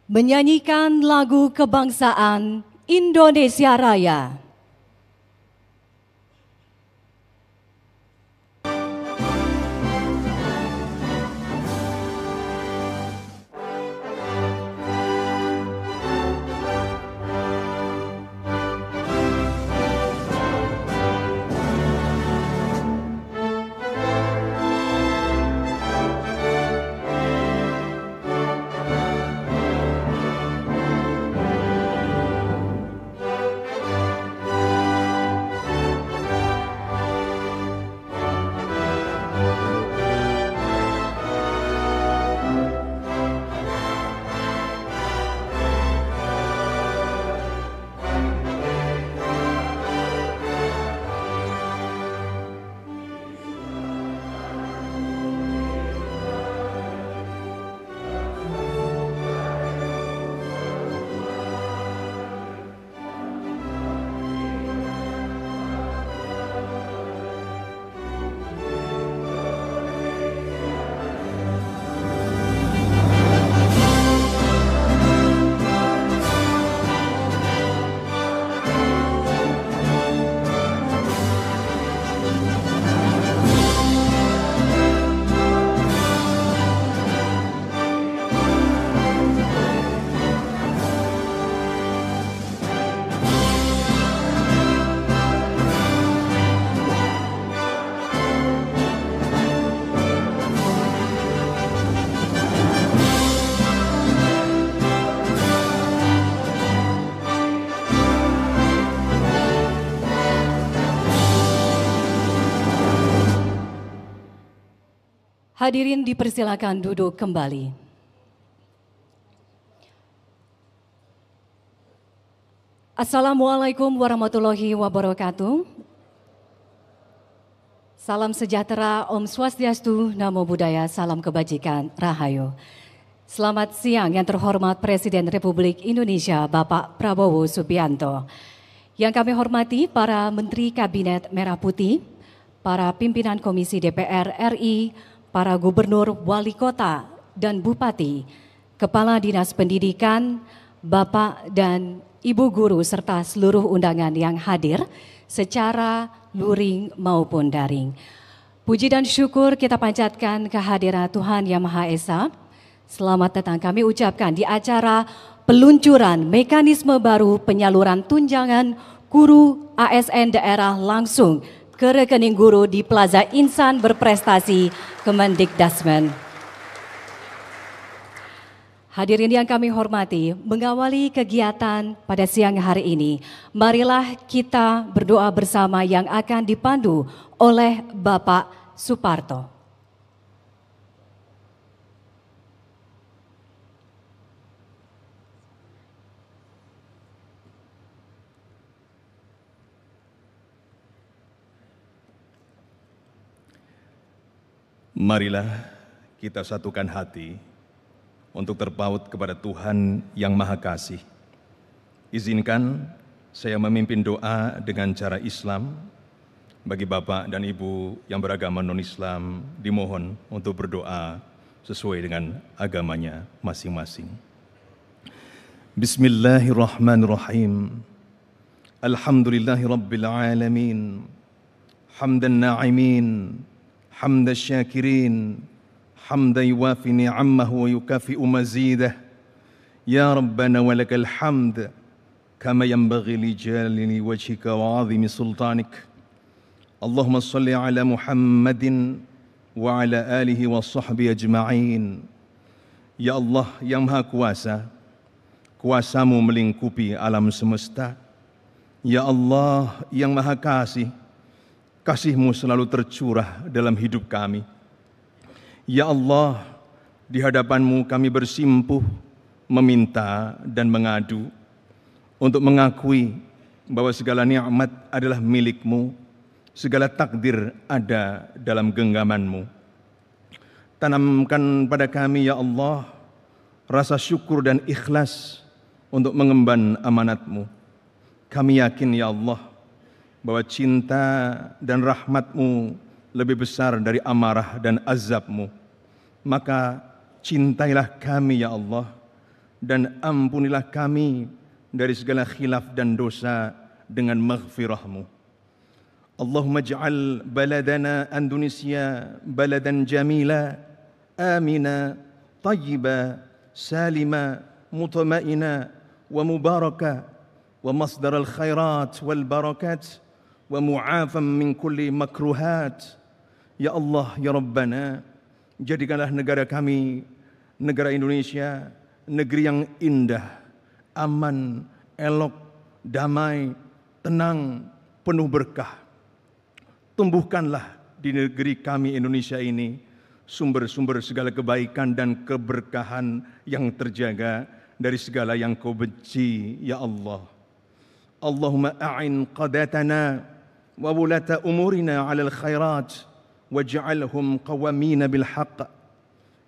menyanyikan lagu kebangsaan Indonesia Raya. Hadirin dipersilakan duduk kembali. Assalamualaikum warahmatullahi wabarakatuh. Salam sejahtera, Om Swastiastu, Namo Buddhaya, salam kebajikan, Rahayu. Selamat siang yang terhormat Presiden Republik Indonesia Bapak Prabowo Subianto. Yang kami hormati para Menteri Kabinet Merah Putih, para pimpinan Komisi DPR RI, para gubernur, wali kota, dan bupati, kepala dinas pendidikan, bapak dan ibu guru, serta seluruh undangan yang hadir secara luring maupun daring. Puji dan syukur kita panjatkan kehadiran Tuhan Yang Maha Esa. Selamat datang kami ucapkan di acara peluncuran mekanisme baru penyaluran tunjangan guru ASN daerah langsung ke rekening guru di Plaza Insan Berprestasi Kemendikbudrismen. Hadirin yang kami hormati, mengawali kegiatan pada siang hari ini, marilah kita berdoa bersama yang akan dipandu oleh Bapak Suparto. Marilah kita satukan hati untuk terpaut kepada Tuhan yang Maha Kasih. Izinkan saya memimpin doa dengan cara Islam. Bagi Bapak dan Ibu yang beragama non-Islam, dimohon untuk berdoa sesuai dengan agamanya masing-masing. Bismillahirrahmanirrahim. Alhamdulillahirabbil alamin. Hamdan na'imin. حمد الشاكرين حمدا يوافي نعمه ويكافئ مزيده يا ربنا ولك الحمد كما ينبغي لجلال وجهك وعظيم سلطانك اللهم صل على محمد وعلى آله وصحبه أجمعين. Ya Allah yang Maha Kuasa, kuasamu melingkupi alam semesta. Ya Allah yang Maha Kasih, kasih-Mu selalu tercurah dalam hidup kami. Ya Allah, di hadapan-Mu kami bersimpuh, meminta dan mengadu untuk mengakui bahwa segala nikmat adalah milik-Mu, segala takdir ada dalam genggaman-Mu. Tanamkan pada kami, ya Allah, rasa syukur dan ikhlas untuk mengemban amanat-Mu. Kami yakin, ya Allah, bahwa cinta dan rahmat-Mu lebih besar dari amarah dan azab-Mu. Maka cintailah kami, ya Allah, dan ampunilah kami dari segala khilaf dan dosa dengan maghfirah-Mu. Allahumma ij'al baladana Indonesia baladan jamila, amina, tayyiba, salima, mutma'ina, wa mubaraka, wa masdar al-khairat wal barakat, wa mu'afam min kulli makruhat. Ya Allah, ya Rabbana, jadikanlah negara kami, negara Indonesia, negeri yang indah, aman, elok, damai, tenang, penuh berkah. Tumbuhkanlah di negeri kami Indonesia ini sumber-sumber segala kebaikan dan keberkahan yang terjaga dari segala yang Kau benci, ya Allah. Allahumma a'in qadatana wa wulata umurina 'alal khairat waj'alhum qawamina bil haqq.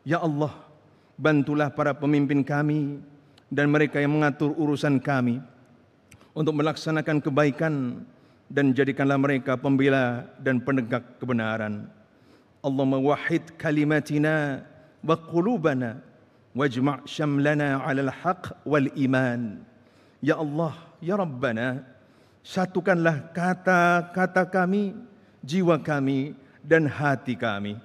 Ya Allah, bantulah para pemimpin kami dan mereka yang mengatur urusan kami untuk melaksanakan kebaikan, dan jadikanlah mereka pembela dan penegak kebenaran. Allahumma wahid kalimatina wa qulubana wajma' syamlana 'alal haqq wal iman. Ya Allah, ya Rabbana, satukanlah kata-kata kami, jiwa kami, dan hati kami,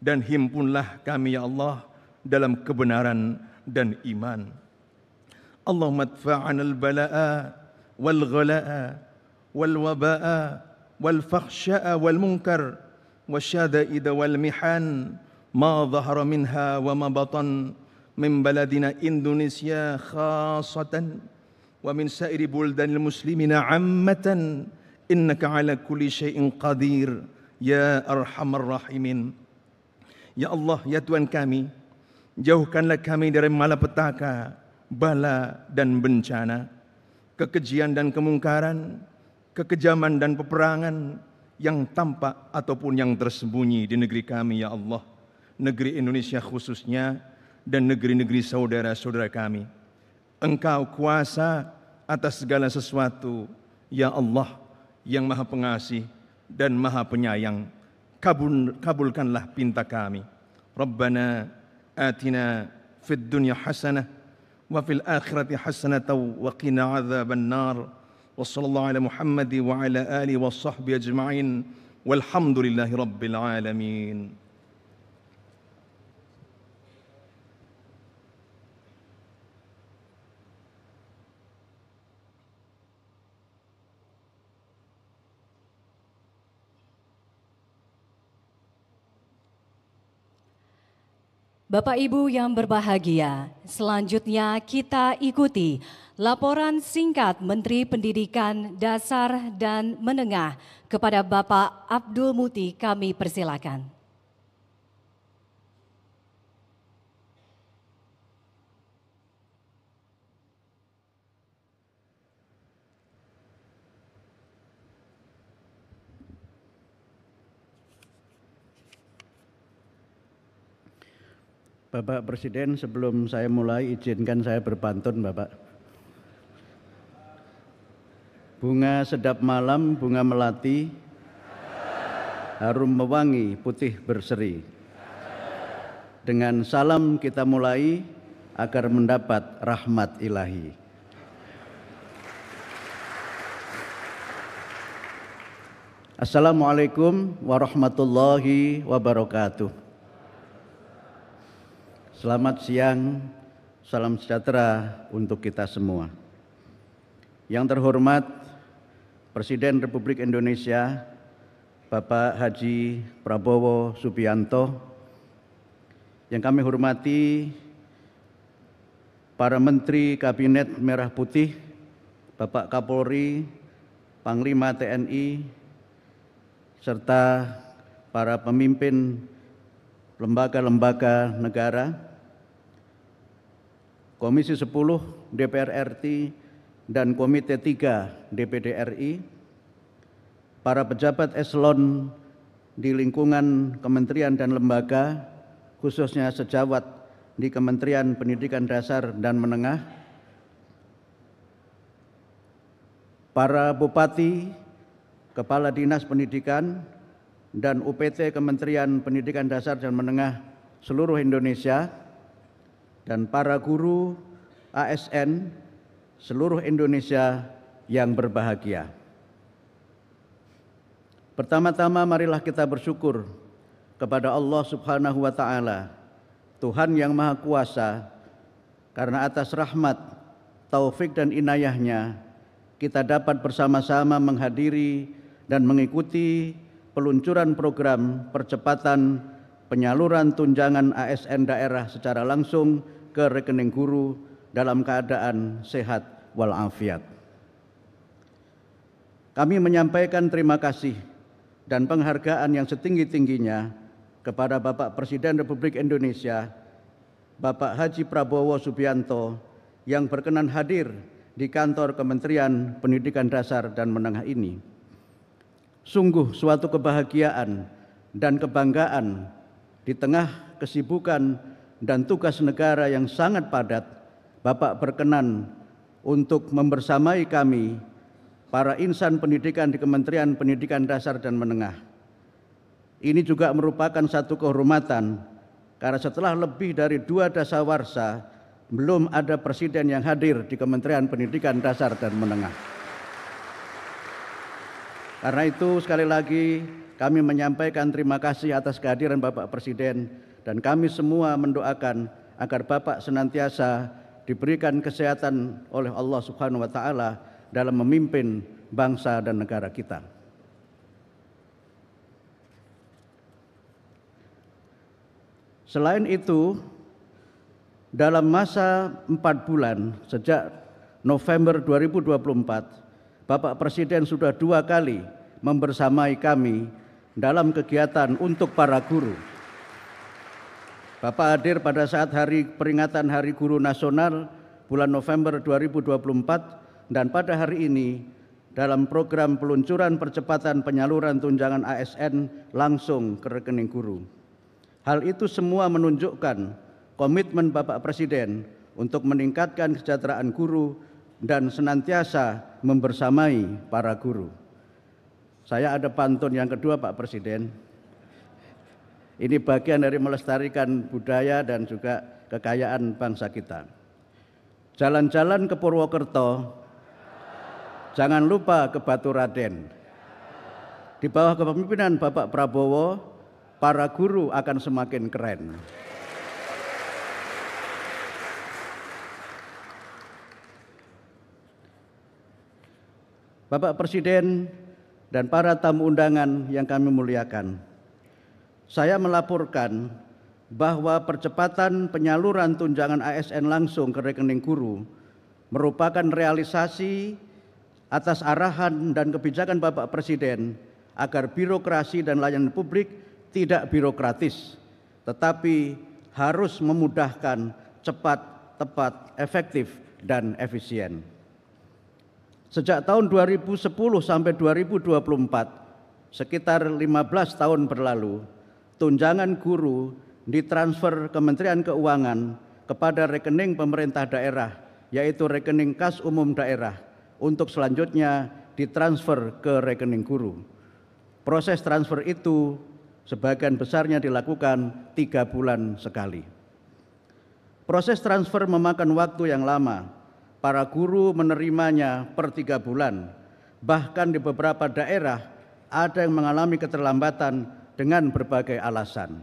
dan himpunlah kami, ya Allah, dalam kebenaran dan iman. Allahumma adfa'ana al-bala'a wal ghala'a wal waba'a wal fakhsha'a wal munkar wasyada'ida wal mihan ma dhahara minha wa ma batan min baladina Indonesia khasatan wa min sairi buldanil muslimina ammatan innaka ala kulli syai'in qadir ya arhamar rahimin. Ya Allah, ya Tuhan kami, jauhkanlah kami dari malapetaka, bala dan bencana, kekejian dan kemungkaran, kekejaman dan peperangan yang tampak ataupun yang tersembunyi di negeri kami, ya Allah, negeri Indonesia khususnya, dan negeri-negeri saudara-saudara kami. Engkau kuasa atas segala sesuatu, ya Allah, yang Maha Pengasih dan Maha Penyayang. Kabulkanlah pinta kami. Rabbana atina fid dunya hasanah wa fil akhirati hasanatan wa qina adzaban nar. Wa sallallahu ala Muhammad wa ala alihi wa sahbihi ajma'in. Walhamdulillahi rabbil alamin. Bapak Ibu yang berbahagia, selanjutnya kita ikuti laporan singkat Menteri Pendidikan Dasar dan Menengah kepada Bapak Abdul Muti. Kami persilakan. Bapak Presiden, sebelum saya mulai, izinkan saya berpantun, Bapak. Bunga sedap malam, bunga melati, harum mewangi, putih berseri. Dengan salam kita mulai agar mendapat rahmat ilahi. Assalamualaikum warahmatullahi wabarakatuh. Selamat siang, salam sejahtera untuk kita semua. Yang terhormat Presiden Republik Indonesia, Bapak Haji Prabowo Subianto, yang kami hormati para Menteri Kabinet Merah Putih, Bapak Kapolri, Panglima TNI, serta para pemimpin lembaga-lembaga negara, Komisi 10 DPR RI dan Komite 3 DPD RI, para pejabat eselon di lingkungan kementerian dan lembaga, khususnya sejawat di Kementerian Pendidikan Dasar dan Menengah, para bupati, kepala dinas pendidikan, dan UPT Kementerian Pendidikan Dasar dan Menengah seluruh Indonesia, dan para guru, ASN seluruh Indonesia yang berbahagia. Pertama-tama marilah kita bersyukur kepada Allah Subhanahu wa Ta'ala, Tuhan yang Maha Kuasa, karena atas rahmat, taufik dan inayahnya kita dapat bersama-sama menghadiri dan mengikuti peluncuran program percepatan penyaluran tunjangan ASN daerah secara langsung ke rekening guru dalam keadaan sehat walafiat. Kami menyampaikan terima kasih dan penghargaan yang setinggi-tingginya kepada Bapak Presiden Republik Indonesia, Bapak Haji Prabowo Subianto, yang berkenan hadir di kantor Kementerian Pendidikan Dasar dan Menengah ini. Sungguh suatu kebahagiaan dan kebanggaan di tengah kesibukan dan tugas negara yang sangat padat, Bapak berkenan untuk membersamai kami, para insan pendidikan di Kementerian Pendidikan Dasar dan Menengah. Ini juga merupakan satu kehormatan, karena setelah lebih dari 2 dasawarsa, belum ada presiden yang hadir di Kementerian Pendidikan Dasar dan Menengah. Karena itu sekali lagi kami menyampaikan terima kasih atas kehadiran Bapak Presiden, dan kami semua mendoakan agar Bapak senantiasa diberikan kesehatan oleh Allah Subhanahu wa Ta'ala dalam memimpin bangsa dan negara kita. Selain itu, dalam masa 4 bulan sejak November 2024, Bapak Presiden sudah 2 kali membersamai kami dalam kegiatan untuk para guru. Bapak hadir pada saat peringatan Hari Guru Nasional bulan November 2024, dan pada hari ini dalam program peluncuran percepatan penyaluran tunjangan ASN langsung ke rekening guru. Hal itu semua menunjukkan komitmen Bapak Presiden untuk meningkatkan kesejahteraan guru dan senantiasa membersamai para guru. Saya ada pantun yang kedua, Pak Presiden. Ini bagian dari melestarikan budaya dan juga kekayaan bangsa kita. Jalan-jalan ke Purwokerto, jangan lupa ke Batu Raden. Di bawah kepemimpinan Bapak Prabowo, para guru akan semakin keren. Bapak Presiden dan para tamu undangan yang kami muliakan, saya melaporkan bahwa percepatan penyaluran tunjangan ASN langsung ke rekening guru merupakan realisasi atas arahan dan kebijakan Bapak Presiden agar birokrasi dan layanan publik tidak birokratis, tetapi harus memudahkan, cepat, tepat, efektif, dan efisien. Sejak tahun 2010 sampai 2024, sekitar 15 tahun berlalu, tunjangan guru ditransfer Kementerian Keuangan kepada rekening pemerintah daerah, yaitu rekening kas umum daerah, untuk selanjutnya ditransfer ke rekening guru. Proses transfer itu sebagian besarnya dilakukan 3 bulan sekali. Proses transfer memakan waktu yang lama. Para guru menerimanya per 3 bulan. Bahkan di beberapa daerah ada yang mengalami keterlambatan dengan berbagai alasan.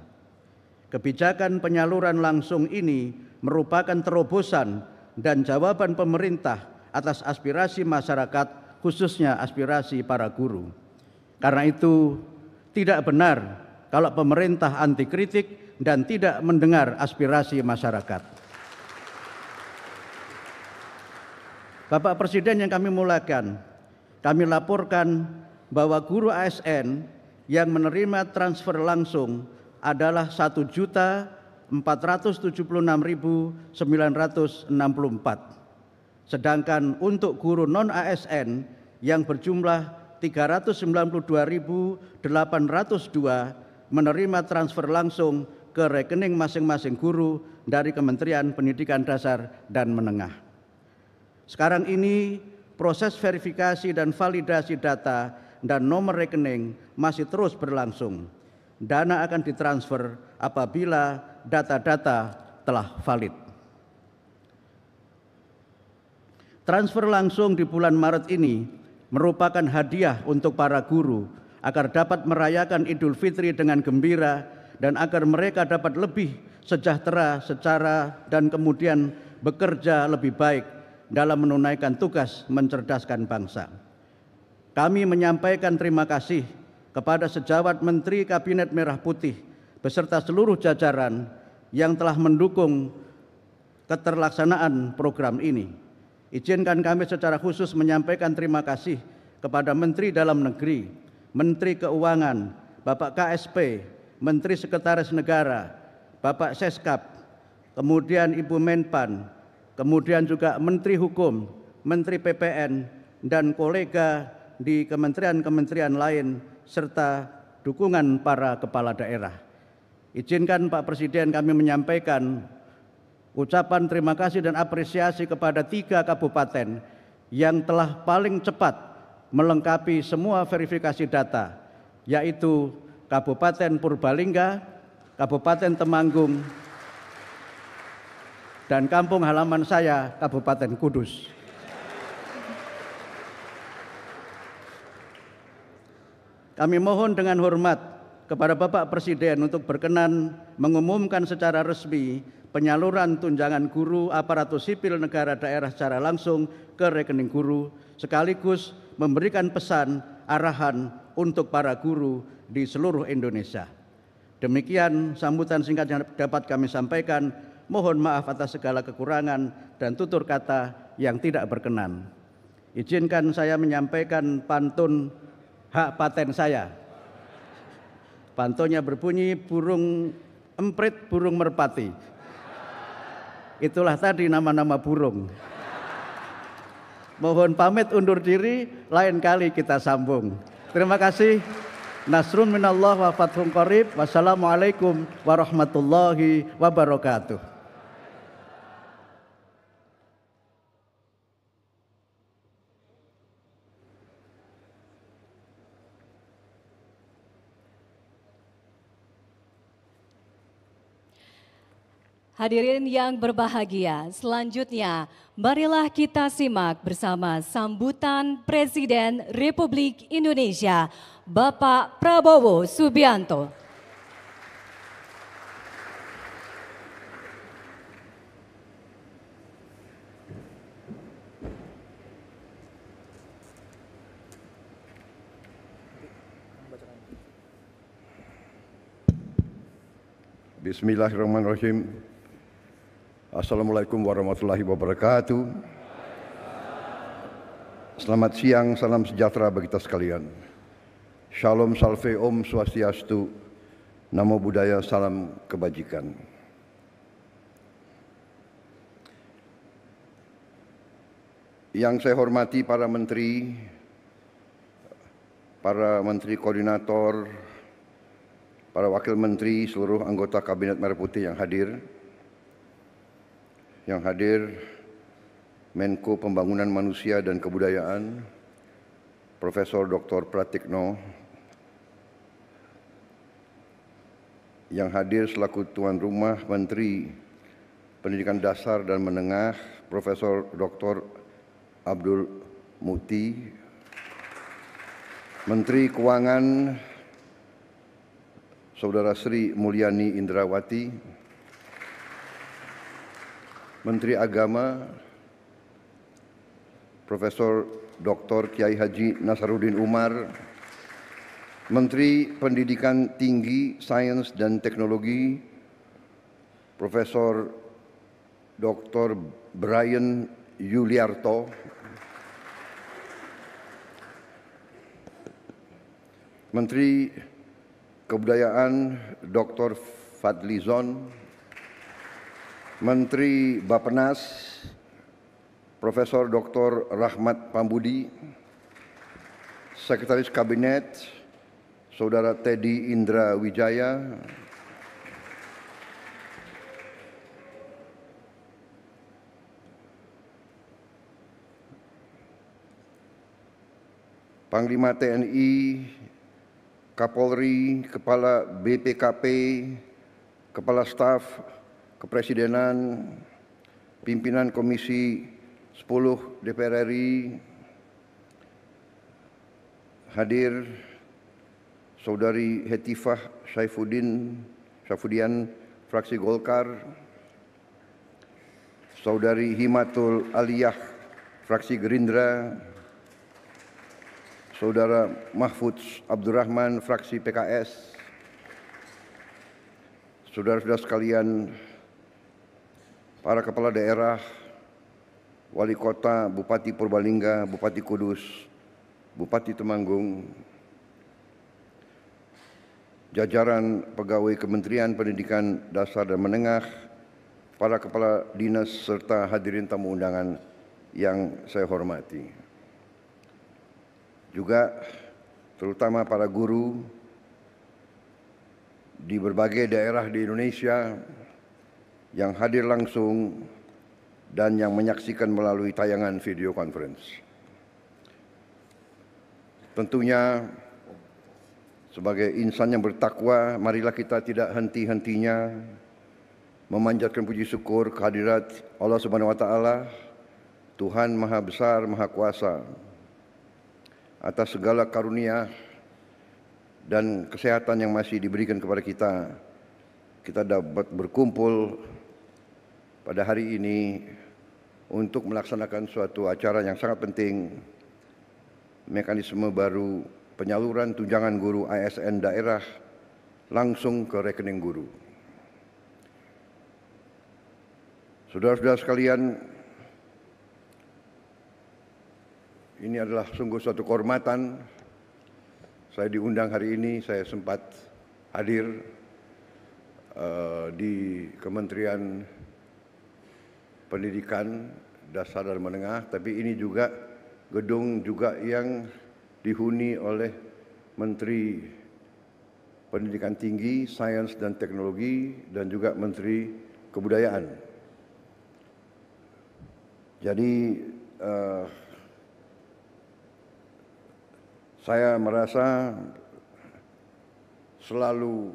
Kebijakan penyaluran langsung ini merupakan terobosan dan jawaban pemerintah atas aspirasi masyarakat, khususnya aspirasi para guru. Karena itu tidak benar kalau pemerintah anti kritik dan tidak mendengar aspirasi masyarakat. Bapak Presiden yang kami muliakan, kami laporkan bahwa guru ASN yang menerima transfer langsung adalah 1.476.964. Sedangkan untuk guru non-ASN yang berjumlah 392.802 menerima transfer langsung ke rekening masing-masing guru dari Kementerian Pendidikan Dasar dan Menengah. Sekarang ini proses verifikasi dan validasi data dan nomor rekening masih terus berlangsung. Dana akan ditransfer apabila data-data telah valid. Transfer langsung di bulan Maret ini merupakan hadiah untuk para guru agar dapat merayakan Idul Fitri dengan gembira dan agar mereka dapat lebih sejahtera secara dan kemudian bekerja lebih baik dalam menunaikan tugas mencerdaskan bangsa. Kami menyampaikan terima kasih kepada sejawat Menteri Kabinet Merah Putih beserta seluruh jajaran yang telah mendukung keterlaksanaan program ini. Izinkan kami secara khusus menyampaikan terima kasih kepada Menteri Dalam Negeri, Menteri Keuangan, Bapak KSP, Menteri Sekretaris Negara, Bapak Seskap, kemudian Ibu Menpan, kemudian juga Menteri Hukum, Menteri PPN, dan kolega di kementerian-kementerian lain, serta dukungan para kepala daerah. Izinkan Pak Presiden kami menyampaikan ucapan terima kasih dan apresiasi kepada 3 kabupaten yang telah paling cepat melengkapi semua verifikasi data, yaitu Kabupaten Purbalingga, Kabupaten Temanggung, dan kampung halaman saya, Kabupaten Kudus. Kami mohon dengan hormat kepada Bapak Presiden untuk berkenan mengumumkan secara resmi penyaluran tunjangan guru aparatur sipil negara daerah secara langsung ke rekening guru, sekaligus memberikan pesan arahan untuk para guru di seluruh Indonesia. Demikian sambutan singkat yang dapat kami sampaikan. Mohon maaf atas segala kekurangan dan tutur kata yang tidak berkenan. Izinkan saya menyampaikan pantun hak paten saya. Pantunnya berbunyi, burung emprit, burung merpati. Itulah tadi nama-nama burung. Mohon pamit undur diri, lain kali kita sambung. Terima kasih. Nasrun minallah wa fathun qarib. Wassalamualaikum warahmatullahi wabarakatuh. Hadirin yang berbahagia, selanjutnya marilah kita simak bersama sambutan Presiden Republik Indonesia, Bapak Prabowo Subianto. Bismillahirrahmanirrahim. Assalamualaikum warahmatullahi wabarakatuh. Selamat siang, salam sejahtera bagi kita sekalian. Shalom, salve, om swastiastu, namo buddhaya, salam kebajikan. Yang saya hormati para menteri koordinator, para wakil menteri, seluruh anggota Kabinet Merah Putih yang hadir, Menko Pembangunan Manusia dan Kebudayaan, Profesor Dr. Pratikno, yang hadir selaku tuan rumah Menteri Pendidikan Dasar dan Menengah, Profesor Dr. Abdul Muti, Menteri Keuangan, Saudara Sri Mulyani Indrawati, Menteri Agama, Profesor Dr. Kiai Haji Nasaruddin Umar, Menteri Pendidikan Tinggi, Sains dan Teknologi, Profesor Dr. Brian Yuliarto, Menteri Kebudayaan Dr. Fadlizon, Menteri Bappenas Profesor Dr. Rahmat Pambudi, Sekretaris Kabinet Saudara Teddy Indra Wijaya, Panglima TNI, Kapolri, Kepala BPKP, Kepala Staf Kepresidenan, pimpinan Komisi 10 DPR RI hadir Saudari Hetifah Syaifuddin, fraksi Golkar, Saudari Himatul Aliyah, fraksi Gerindra, Saudara Mahfud Abdurrahman, fraksi PKS, saudara-saudara sekalian, para kepala daerah, wali kota, Bupati Purbalingga, Bupati Kudus, Bupati Temanggung, jajaran pegawai Kementerian Pendidikan Dasar dan Menengah, para kepala dinas serta hadirin tamu undangan yang saya hormati. Juga terutama para guru di berbagai daerah di Indonesia yang hadir langsung dan yang menyaksikan melalui tayangan video conference. Tentunya sebagai insan yang bertakwa, marilah kita tidak henti-hentinya memanjatkan puji syukur kehadirat Allah Subhanahu wa taala, Tuhan Maha Besar, Maha Kuasa, atas segala karunia dan kesehatan yang masih diberikan kepada kita. Kita dapat berkumpul pada hari ini untuk melaksanakan suatu acara yang sangat penting, mekanisme baru penyaluran tunjangan guru ASN daerah langsung ke rekening guru. Saudara-saudara sekalian, ini adalah sungguh suatu kehormatan. Saya diundang hari ini, saya sempat hadir di Kementerian Pendidikan Dasar dan Menengah, tapi ini juga gedung juga yang dihuni oleh Menteri Pendidikan Tinggi, Sains dan Teknologi, dan juga Menteri Kebudayaan. Jadi saya merasa selalu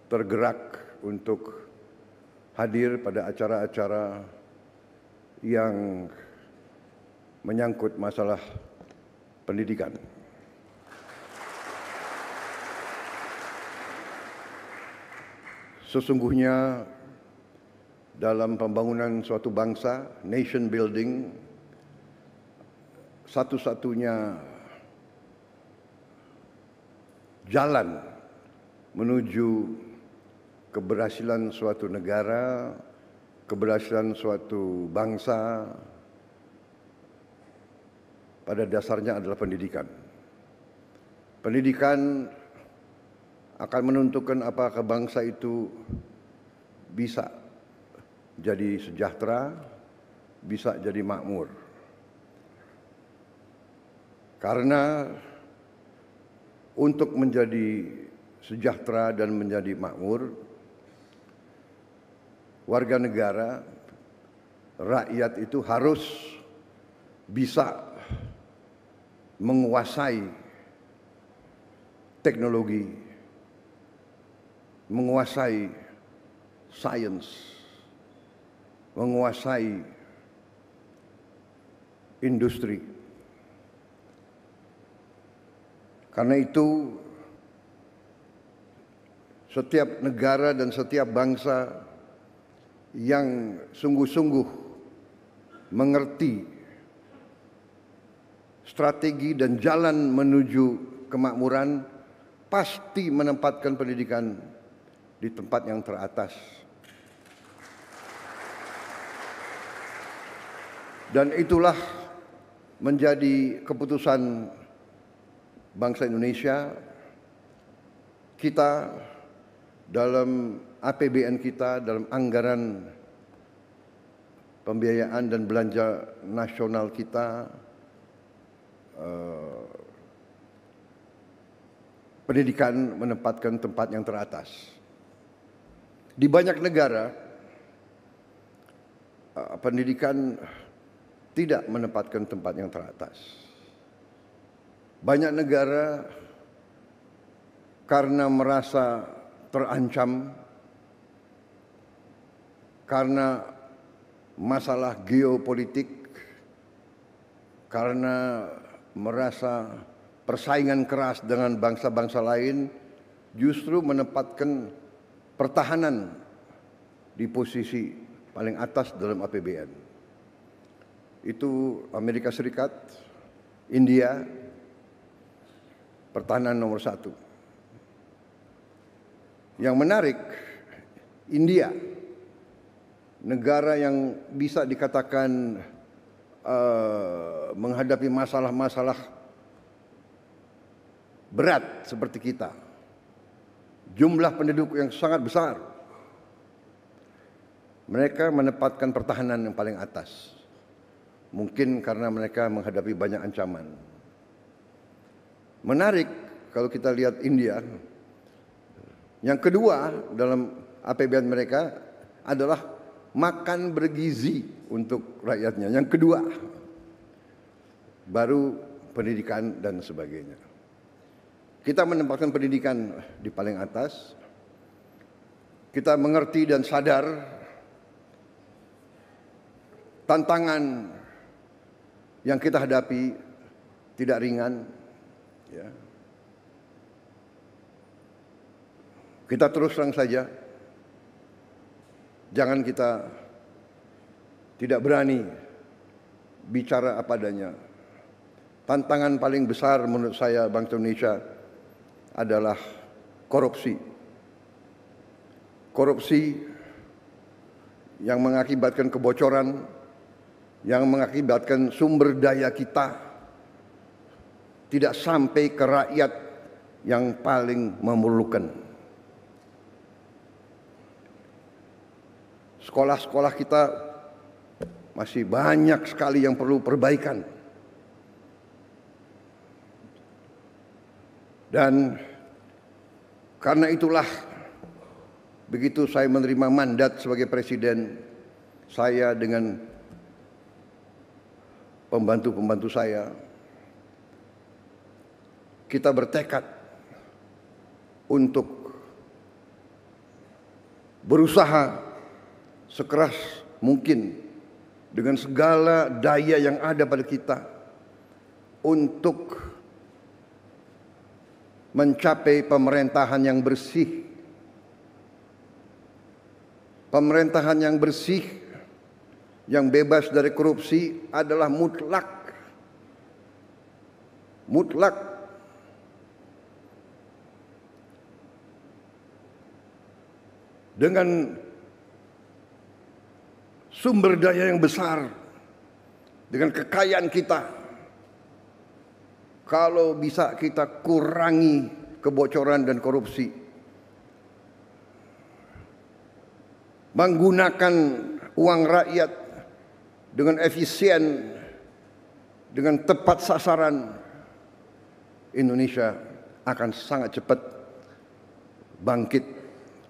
tergerak untuk hadir pada acara-acara yang menyangkut masalah pendidikan. Sesungguhnya dalam pembangunan suatu bangsa, nation building, satu-satunya jalan menuju keberhasilan suatu negara, keberhasilan suatu bangsa, pada dasarnya adalah pendidikan. Pendidikan akan menentukan apakah bangsa itu bisa jadi sejahtera, bisa jadi makmur. Karena untuk menjadi sejahtera dan menjadi makmur, warga negara, rakyat itu harus bisa menguasai teknologi, menguasai sains, menguasai industri. Karena itu setiap negara dan setiap bangsa yang sungguh-sungguh mengerti strategi dan jalan menuju kemakmuran pasti menempatkan pendidikan di tempat yang teratas. Dan itulah menjadi keputusan bangsa Indonesia. Kita dalam APBN kita, dalam anggaran pembiayaan dan belanja nasional kita, pendidikan menempatkan tempat yang teratas. Di banyak negara, pendidikan tidak menempatkan tempat yang teratas. Banyak negara karena merasa terancam, karena masalah geopolitik karena merasa persaingan keras dengan bangsa-bangsa lain, justru menempatkan pertahanan di posisi paling atas dalam APBN. Itu Amerika Serikat, India, pertahanan nomor 1. Yang menarik, India, negara yang bisa dikatakan menghadapi masalah-masalah berat seperti kita. Jumlah penduduk yang sangat besar. Mereka menempatkan pertahanan yang paling atas. Mungkin karena mereka menghadapi banyak ancaman. Menarik kalau kita lihat India. Yang kedua dalam APBN mereka adalah makan bergizi untuk rakyatnya. Yang kedua, baru pendidikan dan sebagainya. Kita menempatkan pendidikan di paling atas. Kita mengerti dan sadar tantangan yang kita hadapi tidak ringan. Ya. Kita terus terang saja. Jangan kita tidak berani bicara apa adanya. Tantangan paling besar menurut saya bangsa Indonesia adalah korupsi. Korupsi yang mengakibatkan kebocoran, yang mengakibatkan sumber daya kita tidak sampai ke rakyat yang paling memerlukan. Sekolah-sekolah kita masih banyak sekali yang perlu perbaikan. Dan karena itulah begitu saya menerima mandat sebagai presiden, saya dengan pembantu-pembantu saya, kita bertekad untuk berusaha sekeras mungkin dengan segala daya yang ada pada kita untuk mencapai pemerintahan yang bersih. Pemerintahan yang bersih, yang bebas dari korupsi adalah mutlak. Mutlak. Dengan sumber daya yang besar, dengan kekayaan kita, kalau bisa kita kurangi kebocoran dan korupsi, menggunakan uang rakyat dengan efisien, dengan tepat sasaran, Indonesia akan sangat cepat bangkit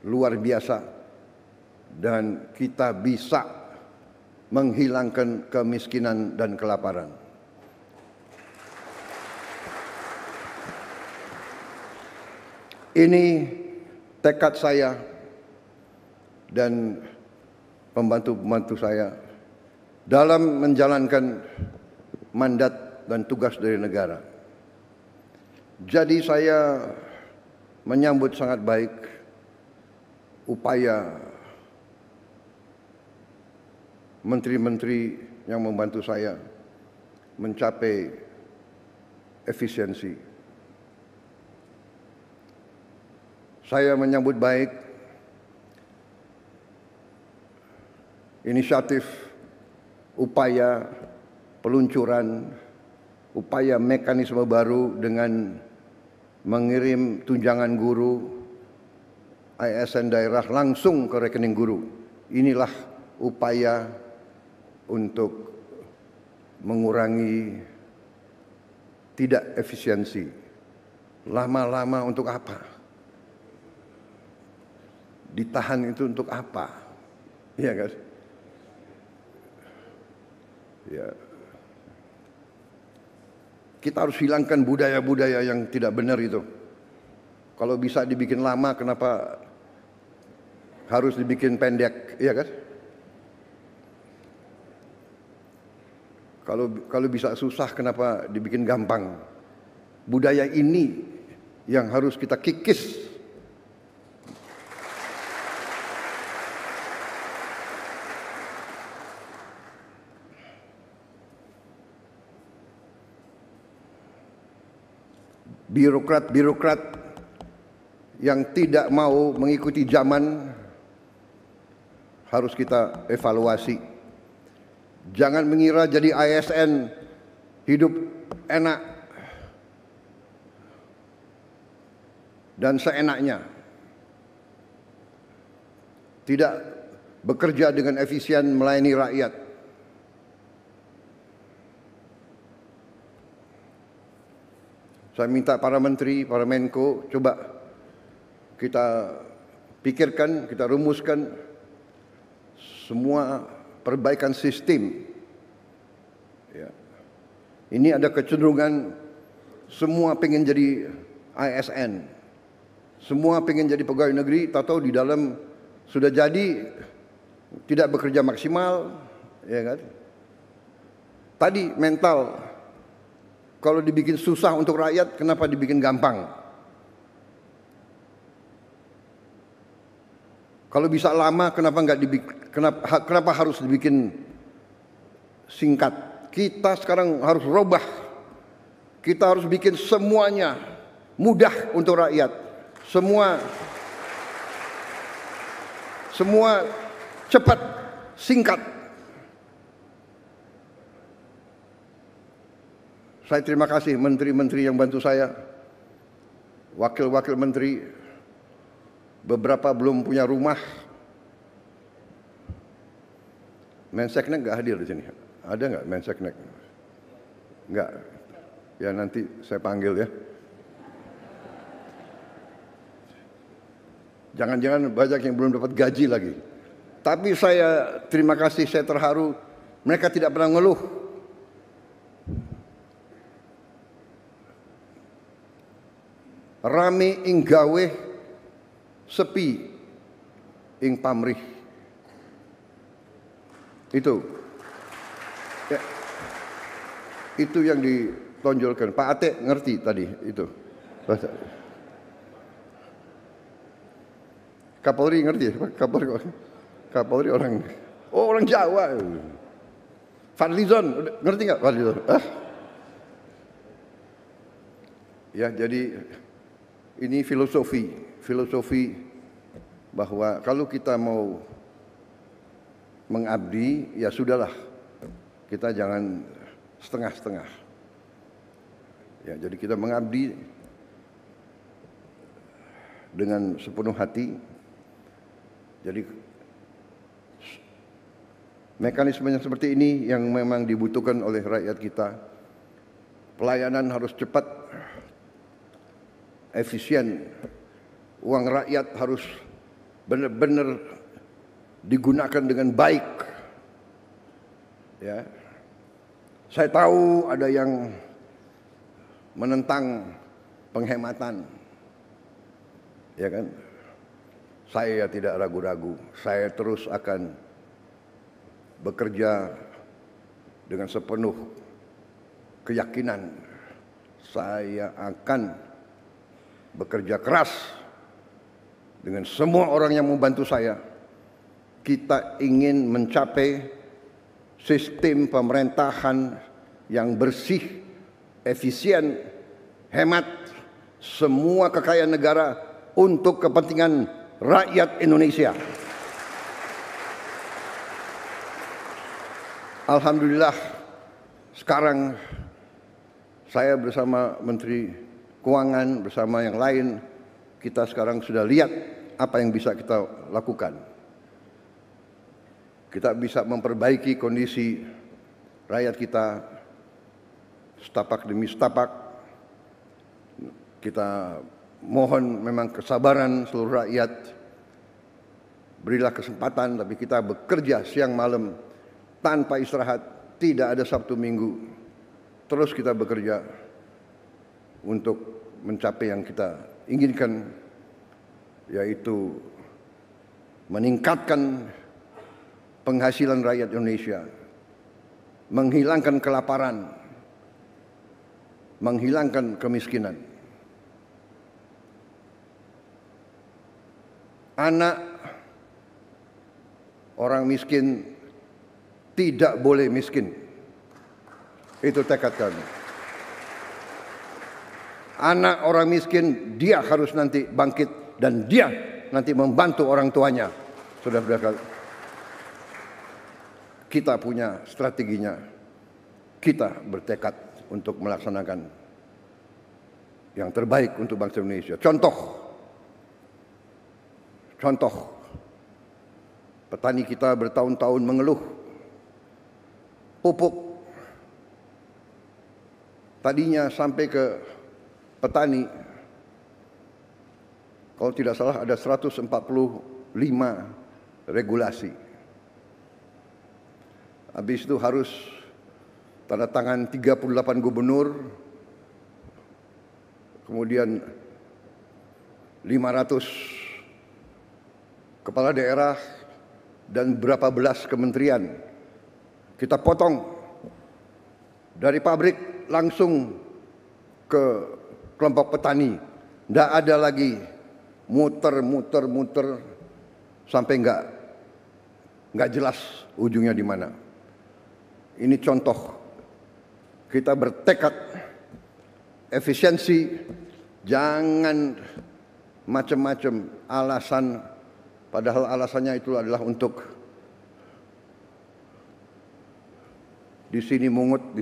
luar biasa dan kita bisa menghilangkan kemiskinan dan kelaparan. Ini tekad saya dan pembantu-pembantu saya dalam menjalankan mandat dan tugas dari negara. Jadi saya menyambut sangat baik upaya menteri-menteri yang membantu saya mencapai efisiensi. Saya menyambut baik inisiatif, upaya peluncuran, upaya mekanisme baru dengan mengirim tunjangan guru ASN daerah langsung ke rekening guru. Inilah upaya untuk mengurangi tidak efisiensi. Lama-lama untuk apa? Ditahan itu untuk apa? Iya kan? Ya. Kita harus hilangkan budaya-budaya yang tidak benar itu. Kalau bisa dibikin lama, kenapa harus dibikin pendek? Iya kan? Kalau bisa susah, kenapa dibikin gampang? Budaya ini yang harus kita kikis. Birokrat-birokrat yang tidak mau mengikuti zaman harus kita evaluasi. Jangan mengira jadi ASN hidup enak dan seenaknya. Tidak bekerja dengan efisien melayani rakyat. Saya minta para menteri, para Menko, coba kita pikirkan, kita rumuskan semua perbaikan sistem. Ya. Ini ada kecenderungan semua pengen jadi ASN, semua pengen jadi pegawai negeri, tahu-tahu di dalam sudah jadi tidak bekerja maksimal, ya kan? Tadi mental. Kalau dibikin susah untuk rakyat, kenapa dibikin gampang? Kalau bisa lama, kenapa harus dibikin singkat? Kita sekarang harus robah. Kita harus bikin semuanya mudah untuk rakyat. Semua cepat, singkat. Saya terima kasih menteri-menteri yang bantu saya, wakil-wakil menteri, beberapa belum punya rumah. Menseknek nggak hadir di sini? Ada nggak Menseknek? Nggak. Ya nanti saya panggil ya. Jangan-jangan banyak yang belum dapat gaji lagi. Tapi saya terima kasih, saya terharu. Mereka tidak pernah ngeluh. Rame ing gawe, sepi ing pamrih. Itu ya, itu yang ditonjolkan. Pak Ate ngerti tadi itu. Kapolri ngerti? Kapolri orang Jawa. Fadlizon ngerti nggak Fadlizon? Ya, jadi ini filosofi bahwa kalau kita mau mengabdi, ya sudahlah, kita jangan setengah-setengah. Ya, jadi kita mengabdi dengan sepenuh hati. Jadi mekanisme yang seperti ini yang memang dibutuhkan oleh rakyat kita. Pelayanan harus cepat, efisien, uang rakyat harus benar-benar digunakan dengan baik. Ya, saya tahu ada yang menentang penghematan, ya kan? Saya tidak ragu-ragu, saya terus akan bekerja dengan sepenuh keyakinan. Saya akan bekerja keras dengan semua orang yang membantu saya. Kita ingin mencapai sistem pemerintahan yang bersih, efisien, hemat, semua kekayaan negara untuk kepentingan rakyat Indonesia. Alhamdulillah, sekarang saya bersama Menteri Keuangan, bersama yang lain, kita sekarang sudah lihat apa yang bisa kita lakukan. Kita bisa memperbaiki kondisi rakyat kita setapak demi setapak. Kita mohon memang kesabaran seluruh rakyat. Berilah kesempatan, tapi kita bekerja siang malam tanpa istirahat, tidak ada Sabtu Minggu. Terus kita bekerja untuk mencapai yang kita inginkan, yaitu meningkatkan penghasilan rakyat Indonesia, menghilangkan kelaparan, menghilangkan kemiskinan. Anak orang miskin tidak boleh miskin. Itu tekad kami. Anak orang miskin, dia harus nanti bangkit dan dia nanti membantu orang tuanya. Saudara-saudara, kita punya strateginya. Kita bertekad untuk melaksanakan yang terbaik untuk bangsa Indonesia. Contoh, petani kita bertahun-tahun mengeluh pupuk. Tadinya sampai ke petani, kalau tidak salah ada 145 regulasi. Habis itu harus tanda tangan 38 gubernur, kemudian 500 kepala daerah dan berapa belas kementerian. Kita potong dari pabrik langsung ke kelompok petani. Tidak ada lagi muter sampai nggak jelas ujungnya di mana. Ini contoh. Kita bertekad efisiensi, jangan macam-macam alasan, padahal alasannya itu adalah untuk di sini mungut,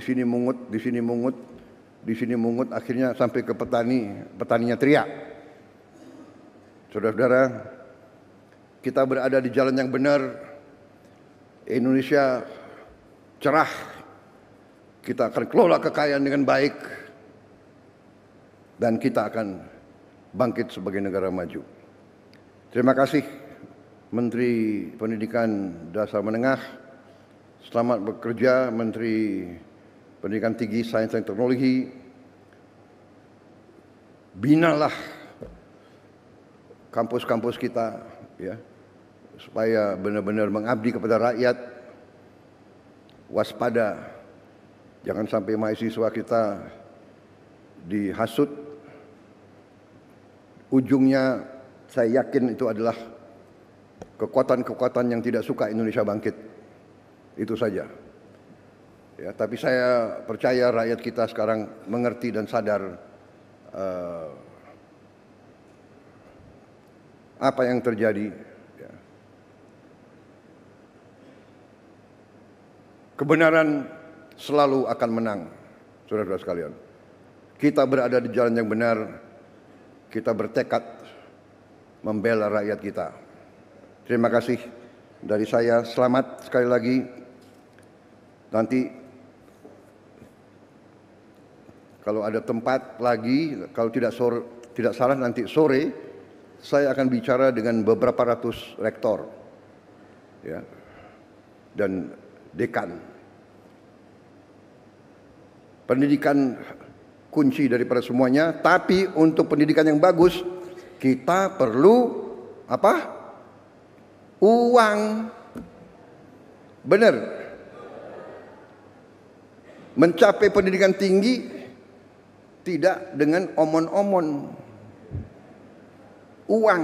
akhirnya sampai ke petaninya teriak. Saudara-saudara, kita berada di jalan yang benar. Indonesia cerah. Kita akan kelola kekayaan dengan baik dan kita akan bangkit sebagai negara maju. Terima kasih Menteri Pendidikan Dasar Menengah. Selamat bekerja Menteri Pendidikan Tinggi, Sains dan Teknologi. Binalah kampus-kampus kita, ya, supaya benar-benar mengabdi kepada rakyat. Waspada, jangan sampai mahasiswa kita dihasut. Ujungnya saya yakin itu adalah kekuatan-kekuatan yang tidak suka Indonesia bangkit. Itu saja. Ya, tapi saya percaya rakyat kita sekarang mengerti dan sadar apa yang terjadi. Ya. Kebenaran selalu akan menang, saudara-saudara sekalian. Kita berada di jalan yang benar. Kita bertekad membela rakyat kita. Terima kasih dari saya. Selamat sekali lagi. Nanti kalau ada tempat lagi, kalau tidak salah nanti sore saya akan bicara dengan beberapa ratus rektor, ya, dan dekan. Pendidikan kunci daripada semuanya, tapi untuk pendidikan yang bagus kita perlu apa? Uang. Benar. Mencapai pendidikan tinggi tidak dengan omon-omon. Uang.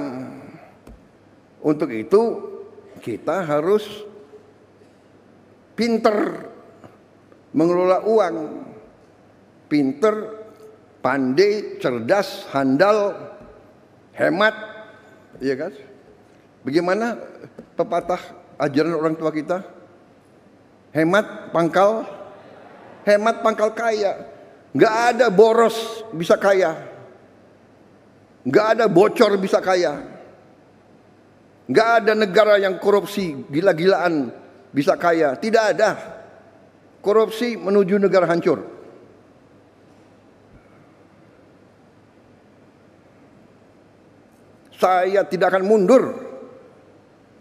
Untuk itu kita harus pinter mengelola uang. Pinter, pandai, cerdas, handal, hemat, iya kan? Bagaimana pepatah ajaran orang tua kita? Hemat pangkal kaya. Nggak ada boros bisa kaya. Nggak ada bocor bisa kaya. Nggak ada negara yang korupsi gila-gilaan bisa kaya. Tidak ada. Korupsi menuju negara hancur. Saya tidak akan mundur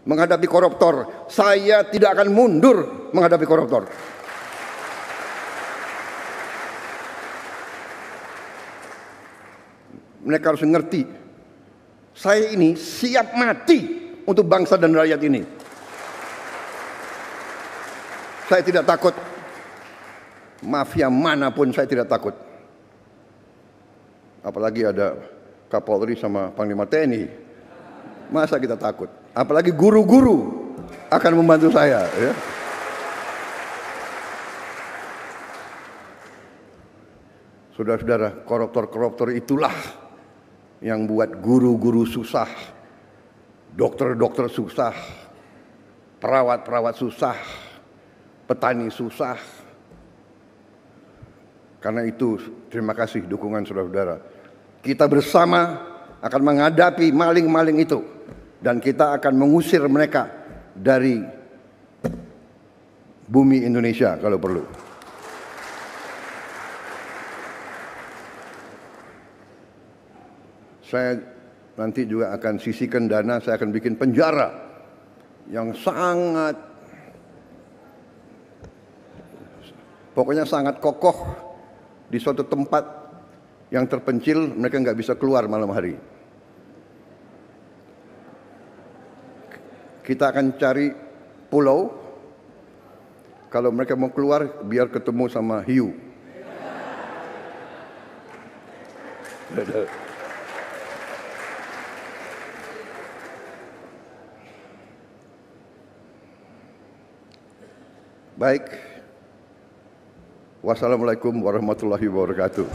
menghadapi koruptor. Saya tidak akan mundur menghadapi koruptor. Mereka harus mengerti, saya ini siap mati untuk bangsa dan rakyat ini. Saya tidak takut mafia manapun saya tidak takut. Apalagi ada Kapolri sama Panglima TNI. Masa kita takut? Apalagi guru-guru akan membantu saya. Ya. Saudara-saudara, koruptor-koruptor itulah yang buat guru-guru susah, dokter-dokter susah, perawat-perawat susah, petani susah. Karena itu, terima kasih dukungan saudara-saudara. Kita bersama akan menghadapi maling-maling itu dan kita akan mengusir mereka dari bumi Indonesia kalau perlu. Saya nanti juga akan sisihkan dana, saya akan bikin penjara yang pokoknya sangat kokoh di suatu tempat yang terpencil, mereka nggak bisa keluar malam hari. Kita akan cari pulau, kalau mereka mau keluar biar ketemu sama hiu. Baik. Wassalamualaikum warahmatullahi wabarakatuh.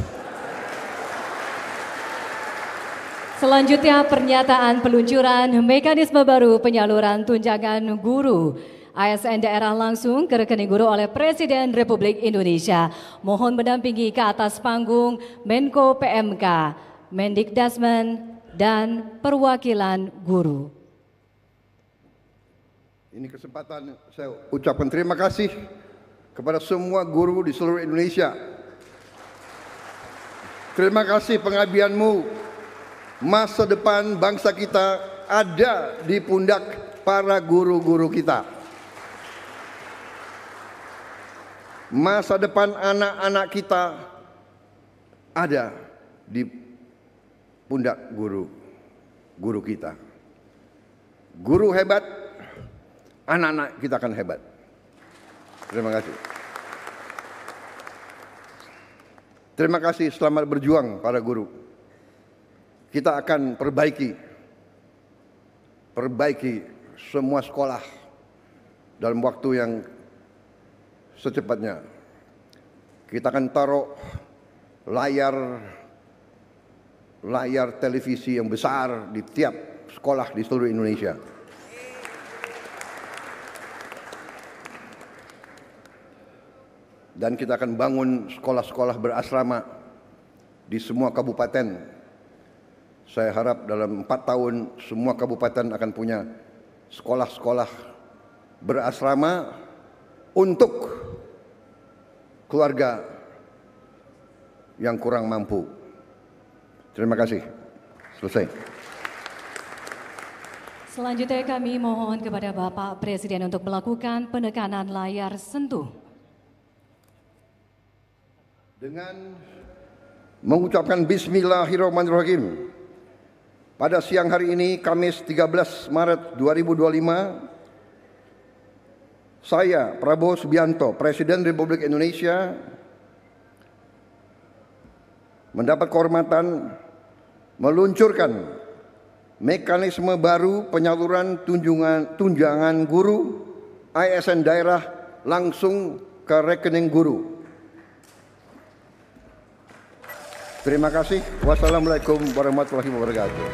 Selanjutnya pernyataan peluncuran mekanisme baru penyaluran tunjangan guru ASN daerah langsung ke rekening guru oleh Presiden Republik Indonesia. Mohon mendampingi ke atas panggung Menko PMK, Mendikdasmen, dan perwakilan guru. Ini kesempatan saya ucapkan terima kasih kepada semua guru di seluruh Indonesia. Terima kasih pengabdianmu. Masa depan bangsa kita ada di pundak para guru-guru kita. Masa depan anak-anak kita ada di pundak guru kita. Guru hebat, anak-anak kita akan hebat. Terima kasih. Terima kasih, selamat berjuang para guru. Kita akan perbaiki semua sekolah dalam waktu yang secepatnya. Kita akan taruh layar televisi yang besar di tiap sekolah di seluruh Indonesia. Dan kita akan bangun sekolah-sekolah berasrama di semua kabupaten. Saya harap dalam 4 tahun semua kabupaten akan punya sekolah-sekolah berasrama untuk keluarga yang kurang mampu. Terima kasih. Selesai. Selanjutnya kami mohon kepada Bapak Presiden untuk melakukan penekanan layar sentuh. Dengan mengucapkan Bismillahirrahmanirrahim. Pada siang hari ini, Kamis 13 Maret 2025, saya, Prabowo Subianto, Presiden Republik Indonesia, mendapat kehormatan meluncurkan mekanisme baru penyaluran tunjangan guru ASN daerah langsung ke rekening guru. Terima kasih. Wassalamualaikum warahmatullahi wabarakatuh.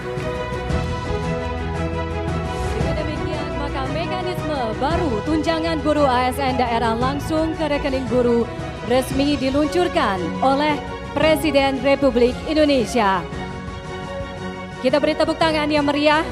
Dengan demikian, maka mekanisme baru tunjangan guru ASN daerah langsung ke rekening guru resmi diluncurkan oleh Presiden Republik Indonesia. Kita beri tepuk tangan yang meriah.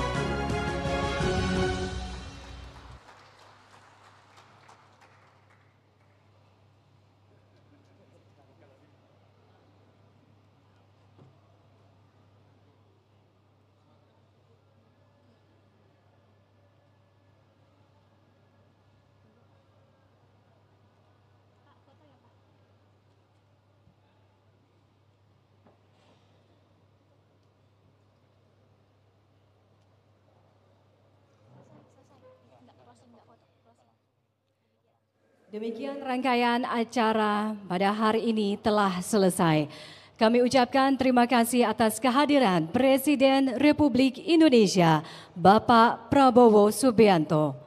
Demikian rangkaian acara pada hari ini telah selesai. Kami ucapkan terima kasih atas kehadiran Presiden Republik Indonesia, Bapak Prabowo Subianto.